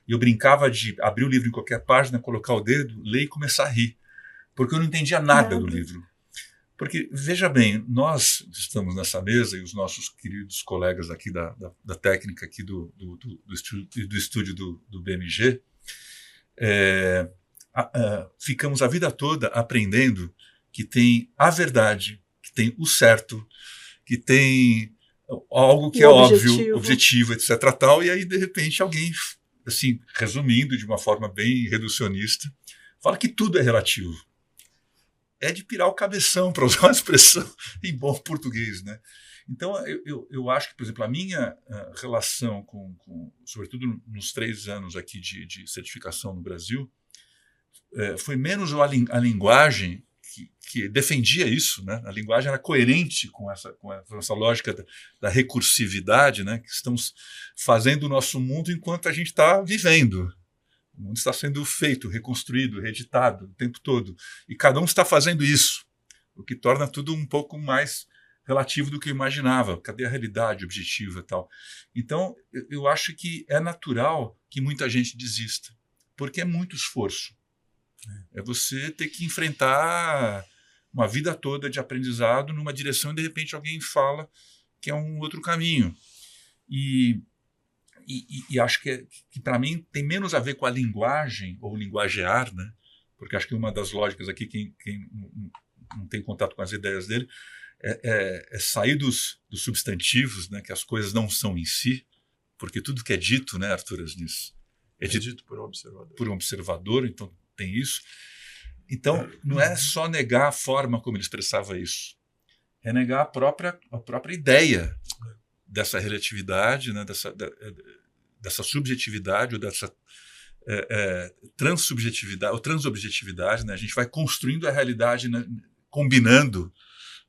e eu brincava de abrir o livro em qualquer página, colocar o dedo, ler e começar a rir, porque eu não entendia nada do livro. Porque, veja bem, nós estamos nessa mesa e os nossos queridos colegas aqui da técnica aqui do estúdio do BMG, ficamos a vida toda aprendendo que tem a verdade, que tem o certo, que tem algo que é óbvio, objetivo, etc. Tal, e aí, de repente, alguém, assim, resumindo de uma forma bem reducionista, fala que tudo é relativo. É de pirar o cabeção, para usar uma expressão em bom português, né? Então, eu acho que, por exemplo, a minha relação sobretudo nos 3 anos aqui de certificação no Brasil, foi menos a linguagem que defendia isso, né? A linguagem era coerente com essa lógica da recursividade, né? Que estamos fazendo o nosso mundo enquanto a gente está vivendo. O mundo está sendo feito, reconstruído, reeditado o tempo todo. E cada um está fazendo isso, o que torna tudo um pouco mais relativo do que eu imaginava. Cadê a realidade objetiva e tal? Então, eu acho que é natural que muita gente desista, porque é muito esforço. É você ter que enfrentar uma vida toda de aprendizado numa direção e de repente alguém fala que é um outro caminho. E acho que para mim tem menos a ver com a linguagem ou linguagear, né? Porque acho que uma das lógicas aqui, quem não tem contato com as ideias dele, é sair dos substantivos, né, que as coisas não são em si, porque tudo que é dito, né, Arthur Asnis, é dito por um observador. Por um observador, então tem isso. Então, não é só negar a forma como ele expressava isso, é negar a própria ideia dessa relatividade, né, dessa subjetividade ou dessa transsubjetividade ou transobjetividade, né? A gente vai construindo a realidade, né, combinando,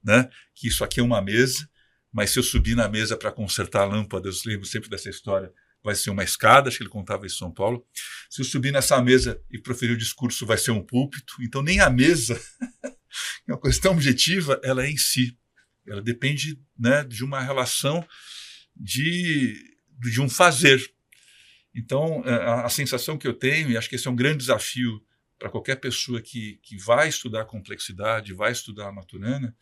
né, que isso aqui é uma mesa, mas se eu subir na mesa para consertar a lâmpada, eu lembro sempre dessa história, vai ser uma escada, acho que ele contava isso em São Paulo. Se eu subir nessa mesa e proferir o discurso, vai ser um púlpito. Então nem a mesa, é uma coisa tão objetiva, ela é em si. Ela depende, né, de uma relação de um fazer. Então, a sensação que eu tenho, e acho que esse é um grande desafio para qualquer pessoa que vai estudar complexidade, vai estudar a Maturana,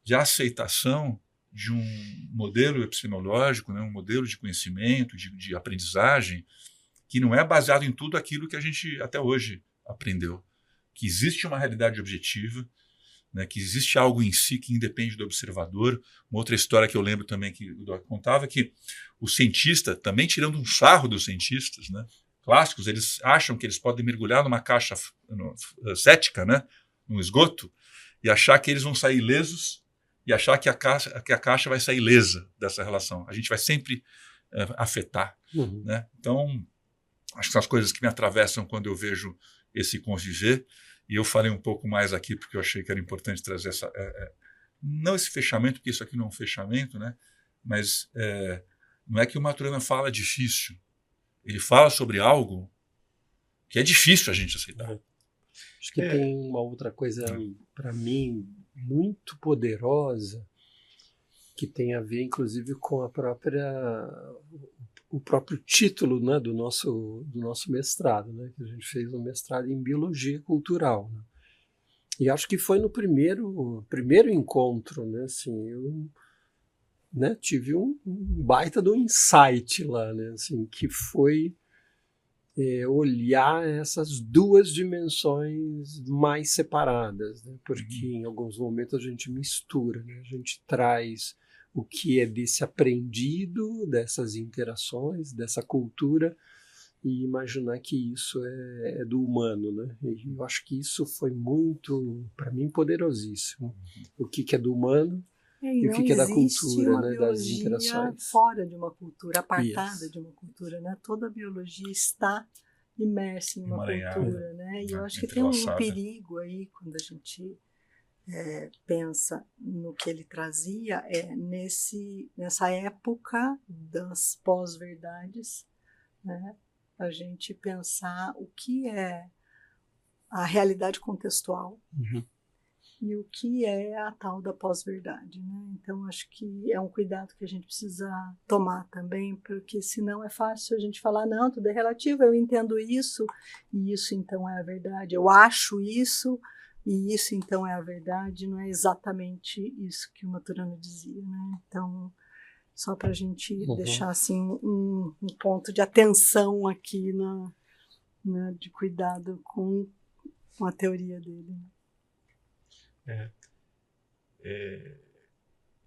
de aceitação de um modelo epistemológico, né, um modelo de conhecimento, de aprendizagem, que não é baseado em tudo aquilo que a gente até hoje aprendeu. Que existe uma realidade objetiva, né, que existe algo em si que independe do observador. Uma outra história que eu lembro também que o Doc contava é que o cientista, também tirando um sarro dos cientistas, né, clássicos, eles acham que eles podem mergulhar numa caixa cética, né, num esgoto, e achar que eles vão sair ilesos e achar que a caixa vai sair ilesa dessa relação. A gente vai sempre afetar. Né? Então, acho que são as coisas que me atravessam quando eu vejo esse conviver. E eu falei um pouco mais aqui porque eu achei que era importante trazer não esse fechamento, porque isso aqui não é um fechamento, né? Mas não é que o Maturana fala difícil. Ele fala sobre algo que é difícil a gente aceitar. Acho que tem uma outra coisa, para mim, muito poderosa, que tem a ver, inclusive, com o próprio título, né, do nosso mestrado, né, que a gente fez um mestrado em Biologia Cultural. Né? E acho que foi no primeiro encontro, né, assim, eu, né, tive um baita do insight lá, né, assim, que foi olhar essas duas dimensões mais separadas, né? Porque em alguns momentos a gente mistura, né? A gente traz o que é desse aprendido, dessas interações, dessa cultura, e imaginar que isso é do humano, né? E eu acho que isso foi muito, para mim, poderosíssimo. O que é do humano e o que é da cultura, né, das interações. Fora de uma cultura, apartada de uma cultura, né? Toda a biologia está imersa em uma cultura, né? E eu acho que tem um perigo aí quando a gente pensa no que ele trazia nessa época das pós-verdades, né? A gente pensar o que é a realidade contextual. E o que é a tal da pós-verdade, né? Então, acho que é um cuidado que a gente precisa tomar também, porque senão é fácil a gente falar, não, tudo é relativo, eu entendo isso, e isso então é a verdade. Eu acho isso, e isso então é a verdade. Não é exatamente isso que o Maturana dizia, né? Então, só para a gente deixar assim, um ponto de atenção aqui de cuidado com a teoria dele.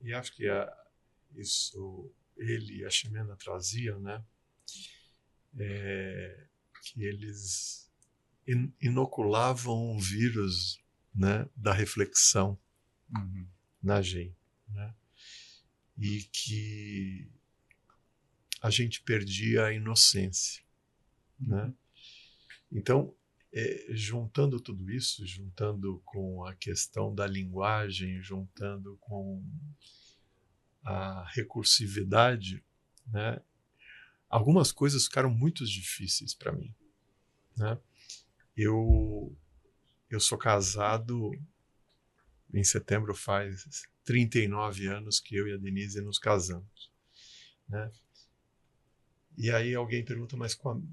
E acho que isso ele e a Ximena traziam, né? Que eles inoculavam o vírus, né, da reflexão na gente, né? E que a gente perdia a inocência, né? Então, juntando tudo isso, juntando com a questão da linguagem, juntando com a recursividade, né, algumas coisas ficaram muito difíceis para mim, né? Eu sou casado, em setembro faz 39 anos que eu e a Denise nos casamos, né? E aí alguém pergunta, mas quando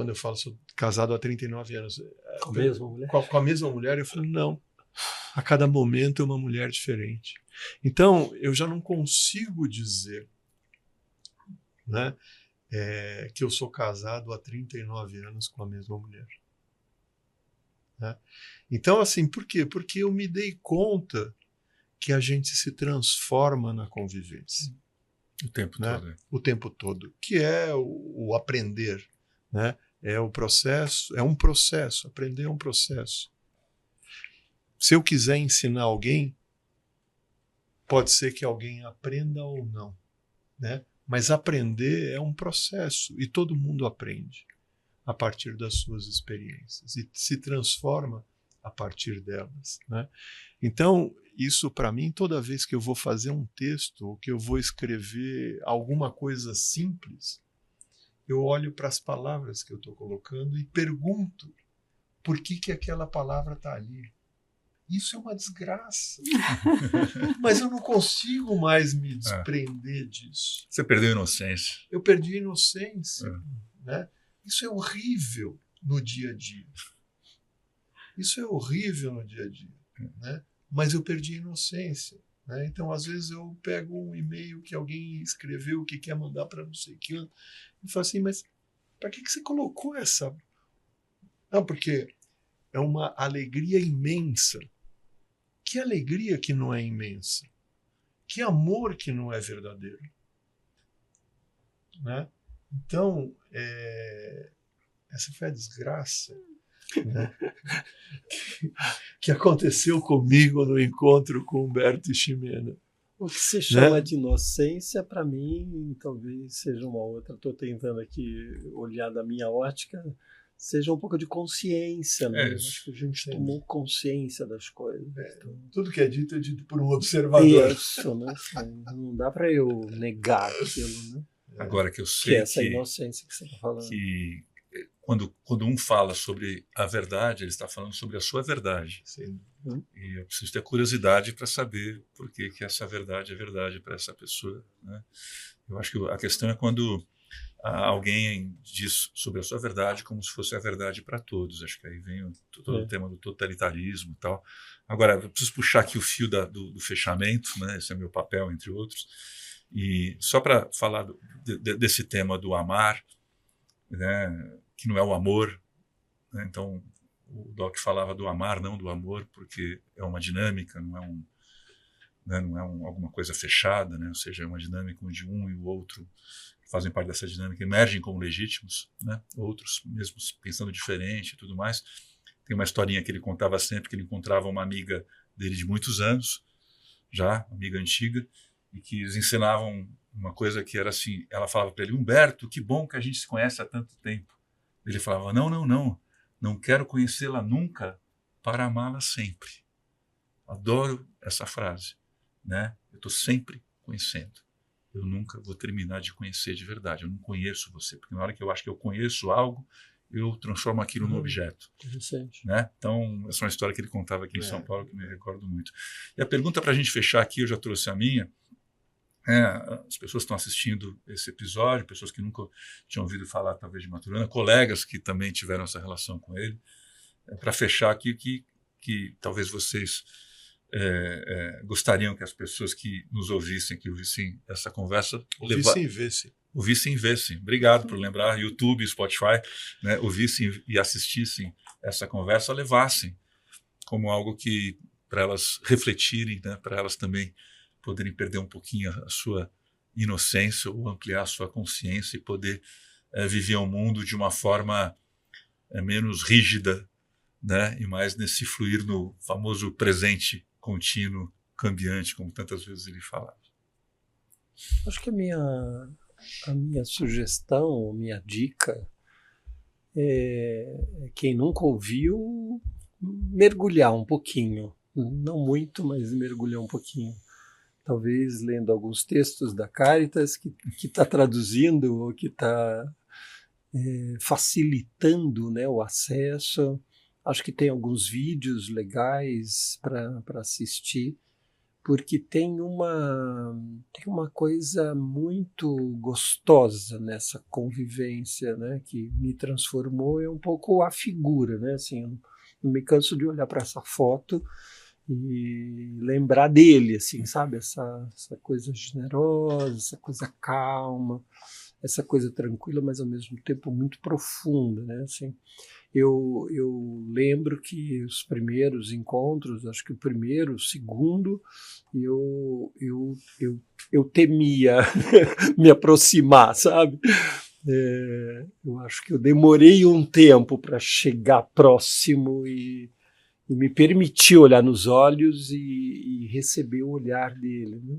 eu falo, sou casado há 39 anos. Com a mesma mulher? Com a mesma mulher? Eu falo, não. A cada momento é uma mulher diferente. Então, eu já não consigo dizer, né, que eu sou casado há 39 anos com a mesma mulher. Né? Então, assim, por quê? Porque eu me dei conta que a gente se transforma na convivência. O tempo todo. O tempo todo, que é o aprender, né? É o processo, é um processo, aprender é um processo. Se eu quiser ensinar alguém, pode ser que alguém aprenda ou não, né? Mas aprender é um processo e todo mundo aprende a partir das suas experiências e se transforma a partir delas, né? Então, isso para mim, toda vez que eu vou fazer um texto ou que eu vou escrever alguma coisa simples, eu olho para as palavras que eu estou colocando e pergunto por que aquela palavra está ali. Isso é uma desgraça. Mas eu não consigo mais me desprender disso. Você perdeu a inocência. Eu perdi a inocência. Né? Isso é horrível no dia a dia. Isso é horrível no dia a dia. Né? Mas eu perdi a inocência. Né? Então, às vezes, eu pego um e-mail que alguém escreveu que quer mandar para não sei quem e falo assim, mas para que você colocou essa... Não, porque é uma alegria imensa. Que alegria que não é imensa? Que amor que não é verdadeiro? Né? Então, essa foi a desgraça, né? que aconteceu comigo no encontro com Humberto Ximena. O que se chama de inocência, para mim, talvez seja uma outra. Estou tentando aqui olhar da minha ótica, seja um pouco de consciência. Né? Acho que a gente tomou consciência das coisas. Então, tudo que é dito por um observador. Isso, né? Não dá para eu negar aquilo. Né? Agora que eu sei que essa inocência que você está falando. Que quando um fala sobre a verdade, ele está falando sobre a sua verdade. Sim. E eu preciso ter curiosidade para saber por que essa verdade é verdade para essa pessoa. Né? Eu acho que a questão é quando alguém diz sobre a sua verdade como se fosse a verdade para todos. Acho que aí vem todo o tema do totalitarismo e tal. Agora, eu preciso puxar aqui o fio do fechamento, né? Esse é meu papel, entre outros. E só para falar desse tema do amar, né? Que não é o amor, né? Então o Doc falava do amar, não do amor, porque é uma dinâmica, não é alguma coisa fechada, né? Ou seja, é uma dinâmica onde um e o outro fazem parte dessa dinâmica, emergem como legítimos, né? Outros mesmo pensando diferente e tudo mais. Tem uma historinha que ele contava sempre, que ele encontrava uma amiga dele de muitos anos, já, amiga antiga, e que eles ensinavam uma coisa que era assim, ela falava para ele, Humberto, que bom que a gente se conhece há tanto tempo. Ele falava, não quero conhecê-la nunca para amá-la sempre. Adoro essa frase, né? Eu estou sempre conhecendo. Eu nunca vou terminar de conhecer de verdade. Eu não conheço você, porque na hora que eu acho que eu conheço algo, eu transformo aquilo num objeto. Interessante. Né? Então, essa é uma história que ele contava aqui em São Paulo, que me recordo muito. E a pergunta para a gente fechar aqui, eu já trouxe a minha. As pessoas que estão assistindo esse episódio, pessoas que nunca tinham ouvido falar talvez de Maturana, colegas que também tiveram essa relação com ele, para fechar aqui que talvez vocês gostariam que as pessoas que nos ouvissem, que ouvissem essa conversa, ouvissem e vissem. Obrigado por lembrar, YouTube, Spotify, né, ouvissem e assistissem essa conversa, levassem como algo que para elas refletirem, né, para elas também poderem perder um pouquinho a sua inocência ou ampliar a sua consciência e poder viver o mundo de uma forma menos rígida, né? E mais nesse fluir no famoso presente contínuo, cambiante, como tantas vezes ele falava. Acho que a minha sugestão, a minha dica é quem nunca ouviu, mergulhar um pouquinho. Não muito, mas mergulhar um pouquinho. Talvez lendo alguns textos da Caritas, que está traduzindo ou que está facilitando, né, o acesso. Acho que tem alguns vídeos legais para assistir, porque tem uma coisa muito gostosa nessa convivência, né, que me transformou um pouco a figura. Né, assim, eu não me canso de olhar para essa foto e lembrar dele, assim, sabe? Essa coisa generosa, essa coisa calma, essa coisa tranquila, mas ao mesmo tempo muito profunda, né? Assim, eu lembro que os primeiros encontros, acho que o primeiro, o segundo, eu temia me aproximar, sabe? Eu acho que eu demorei um tempo para chegar próximo e me permitir olhar nos olhos e receber o olhar dele, né?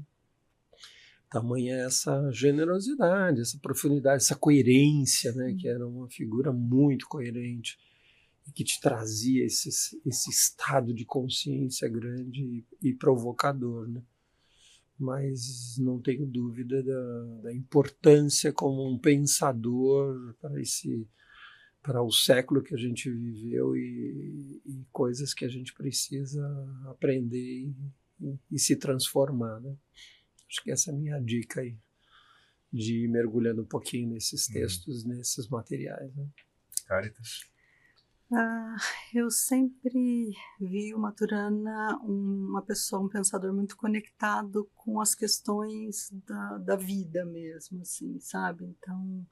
Tamanha essa generosidade, essa profundidade, essa coerência, né? Que era uma figura muito coerente e que te trazia esse estado de consciência grande e provocador, né? Mas não tenho dúvida da importância como um pensador para o século que a gente viveu e coisas que a gente precisa aprender e se transformar, né? Acho que essa é a minha dica aí, de ir mergulhando um pouquinho nesses textos, nesses materiais, né? Caritas? Eu sempre vi o Maturana uma pessoa, um pensador muito conectado com as questões da vida mesmo, assim, sabe? Então,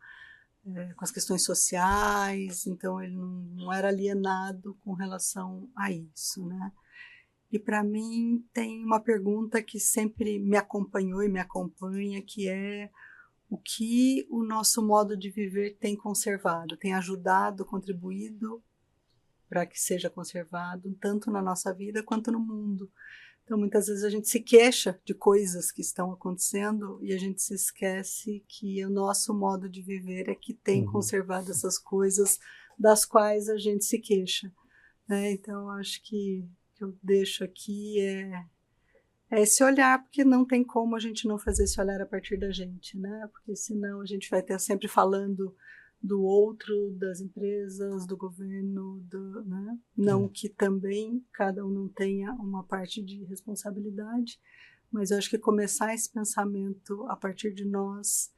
com as questões sociais, então ele não era alienado com relação a isso, né? E para mim tem uma pergunta que sempre me acompanhou e me acompanha, que é o que o nosso modo de viver tem conservado, tem ajudado, contribuído para que seja conservado, tanto na nossa vida quanto no mundo. Então, muitas vezes a gente se queixa de coisas que estão acontecendo e a gente se esquece que o nosso modo de viver é que tem conservado essas coisas das quais a gente se queixa, né? Então, acho que eu deixo aqui é esse olhar, porque não tem como a gente não fazer esse olhar a partir da gente, né? Porque senão a gente vai estar sempre falando do outro, das empresas, do governo, né? Não que também cada um não tenha uma parte de responsabilidade, mas eu acho que começar esse pensamento a partir de nós,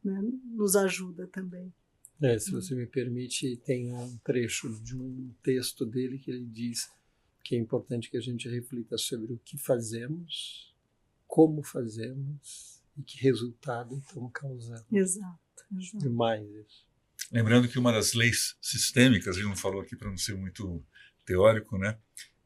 né, nos ajuda também. Se você me permite, tem um trecho de um texto dele que ele diz que é importante que a gente reflita sobre o que fazemos, como fazemos e que resultado estamos causando. Exato. Demais isso. Lembrando que uma das leis sistêmicas, a gente não falou aqui para não ser muito teórico, né?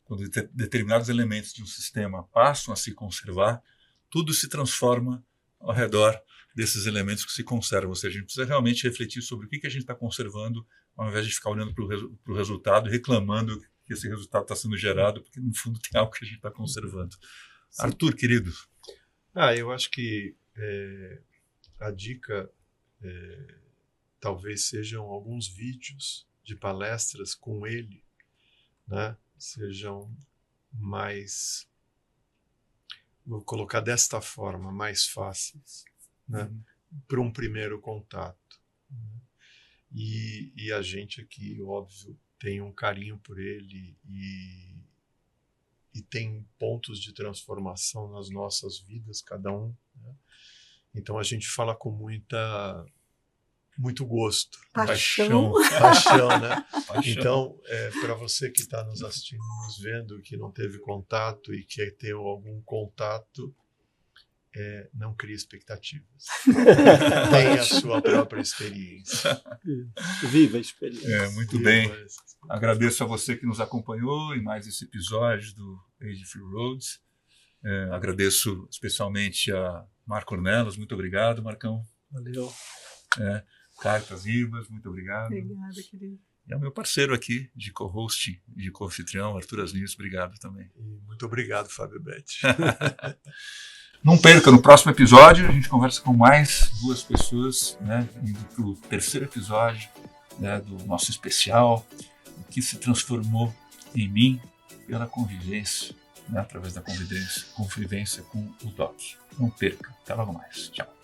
Quando determinados elementos de um sistema passam a se conservar, tudo se transforma ao redor desses elementos que se conservam. Ou seja, a gente precisa realmente refletir sobre o que a gente está conservando, ao invés de ficar olhando para o resultado e reclamando que esse resultado está sendo gerado, porque no fundo tem algo que a gente está conservando. Sim. Arthur, querido. Eu acho que a dica talvez sejam alguns vídeos de palestras com ele, né? Sejam mais, vou colocar desta forma, mais fáceis, né? Para um primeiro contato. E a gente aqui, óbvio, tem um carinho por ele e tem pontos de transformação nas nossas vidas, cada um, né? Então a gente fala com muito gosto. Paixão, né? Paixão. Então, para você que está nos assistindo, nos vendo, que não teve contato e quer ter algum contato, não crie expectativas. Tenha a sua própria experiência. Viva a experiência. Muito bem. Agradeço a você que nos acompanhou em mais esse episódio do Age Free Roads. Agradeço especialmente a Marco Ornelas. Muito obrigado, Marcão. Valeu. Caritas Ribas, muito obrigado. Obrigada, querido. E ao meu parceiro aqui de co-host, de co-anfitrião, Arthur Asnis, obrigado também. E muito obrigado, Fábio Betti. Não perca, no próximo episódio a gente conversa com mais 2 pessoas, né, indo para o 3º episódio, né, do nosso especial, o que se transformou em mim pela convivência, né, através da convivência com o Doc. Não perca, até logo mais. Tchau.